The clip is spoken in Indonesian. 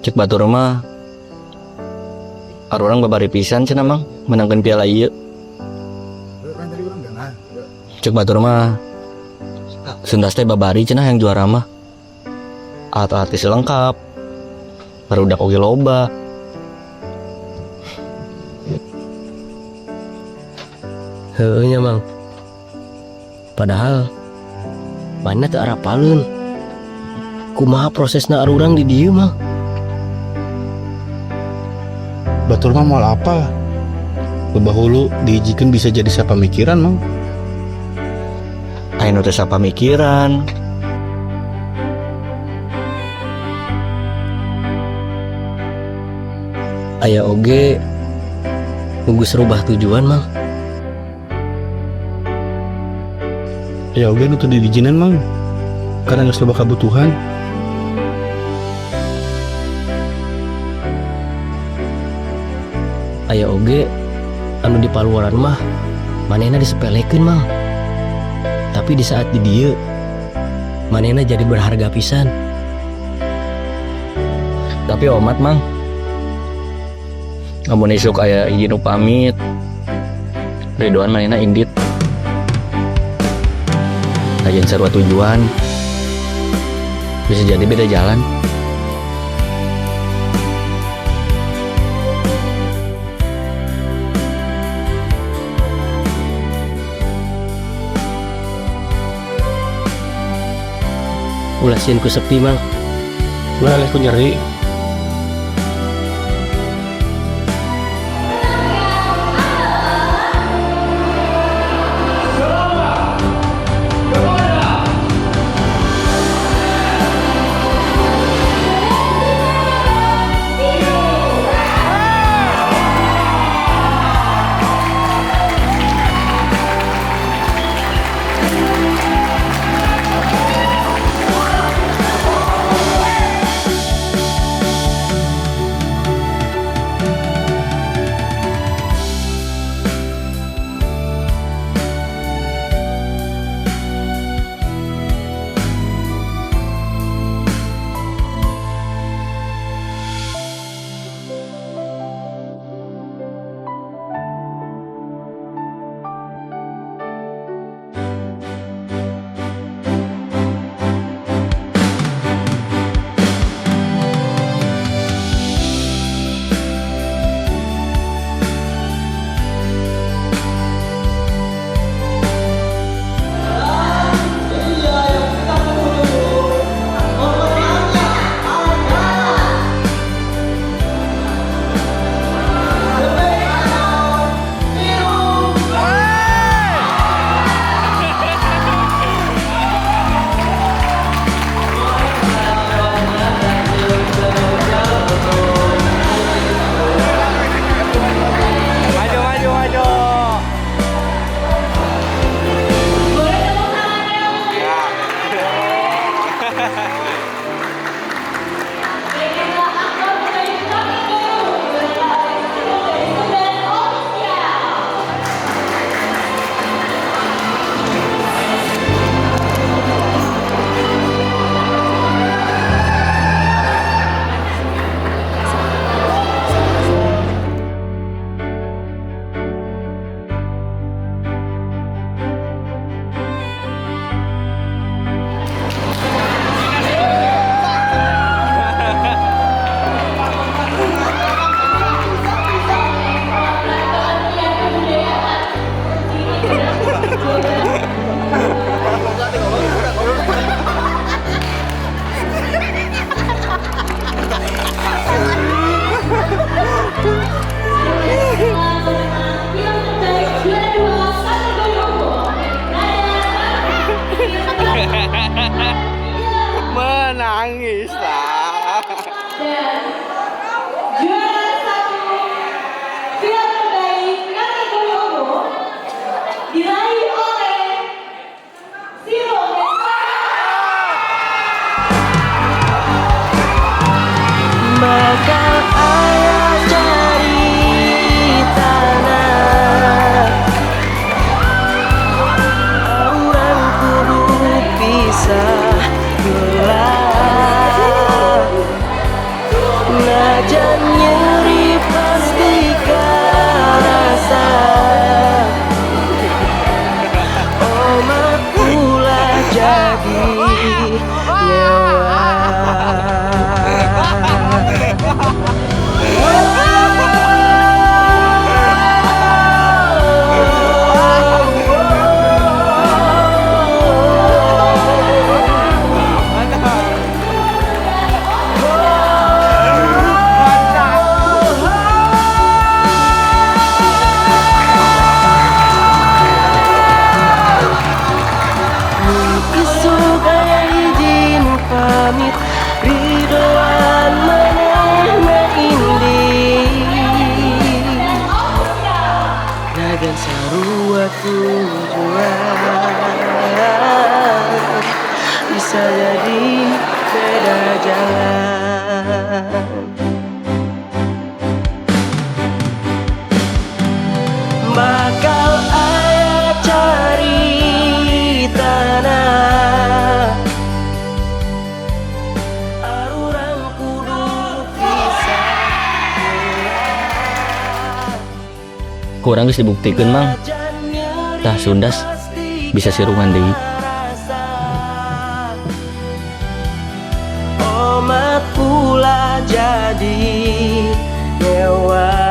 Cek batur mah orang babari pisan cenah mang menangkan piala ieu. Cek batur mah Sundas teh babari cenah yang juara mah. Alat-alat lengkap. Barudak oge loba. Heueuh nya mang. Padahal mana teu arapaleun. Kumaha prosesna arurang di dieu mang? Batur mah moal apa? Babahulu diijikeun bisa jadi sapamikiran mang. Anu teh sapamikiran. Aya oge gugus rubah tujuan mang. Ya oge nu teu diijinan mang. Karena geus loba kabutuhan. Aya oge anu di paluaran mah manehna disepelekeun mang. Tapi di saat di dieu manehna jadi berharga pisan. Tapi omat mang ngamun isuk aya hiji nu pamit Ridwan manehna indit lajen sarua tujuan bisa jadi beda jalan. Ulah sieun ku sepi mang. Ulah leh ku nyeri. Menangis lah. Dan juara satu film terbaik kategori umum diraih oleh Silo. Bakal ayah cari tanah orang kudu pisah belah. jadi nyawa. Isuk aya izin pamit ridoan manehna indi nagan sarua tujuan bisa jadi beda jalan. Bakal aya caritana arurang kudu pisah. Kurang geus dibuktikan mang tah sundas bisa sirungan deui. Omat pula jadi nyewa.